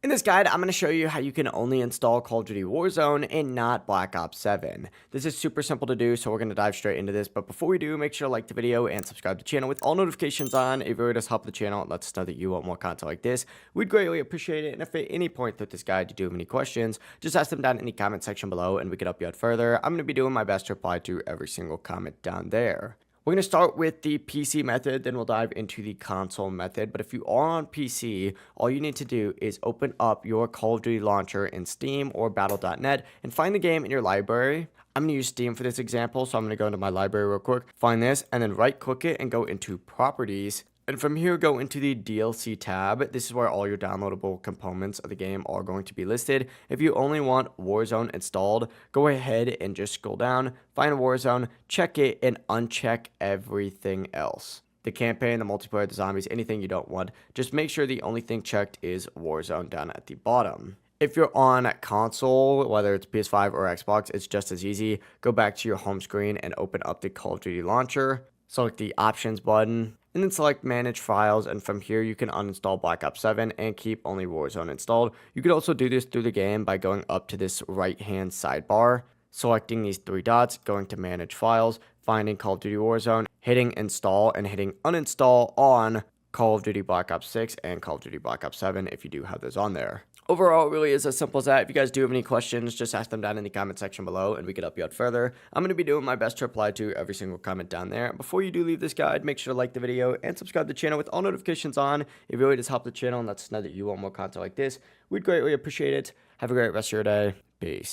In this guide, I'm going to show you how you can only install Call of Duty Warzone and not Black Ops 7. This is super simple to do, so we're going to dive straight into this. But before we do, make sure to like the video and subscribe to the channel with all notifications on. It really does help the channel and lets us know that you want more content like this. We'd greatly appreciate it. And if at any point through this guide you do have any questions, just ask them down in the comment section below and we can help you out further. I'm going to be doing my best to reply to every single comment down there. We're going to start with the PC method, then we'll dive into the console method. But if you are on PC, all you need to do is open up your Call of Duty launcher in Steam or Battle.net and find the game in your library. I'm going to use Steam for this example, so I'm going to go into my library real quick, find this, and then right click it and go into Properties. And from here, go into the DLC tab. This is where all your downloadable components of the game are going to be listed. If you only want Warzone installed, go ahead and just scroll down, find Warzone, check it, and uncheck everything else. The campaign, the multiplayer, the zombies, anything you don't want. Just make sure the only thing checked is Warzone down at the bottom. If you're on console, whether it's PS5 or Xbox, it's just as easy. Go back to your home screen and open up the Call of Duty launcher. Select the Options button, and then select Manage Files, and from here you can uninstall Black Ops 7 and keep only Warzone installed. You could also do this through the game by going up to this right-hand sidebar, selecting these three dots, going to Manage Files, finding Call of Duty Warzone, hitting Install, and hitting Uninstall on Call of Duty Black Ops 6 and Call of Duty Black Ops 7 if you do have those on there. Overall, it really is as simple as that. If you guys do have any questions, just ask them down in the comment section below and we can help you out further. I'm going to be doing my best to reply to every single comment down there. Before you do leave this guide, make sure to like the video and subscribe to the channel with all notifications on. It really does help the channel and lets us know that you want more content like this. We'd greatly appreciate it. Have a great rest of your day. Peace.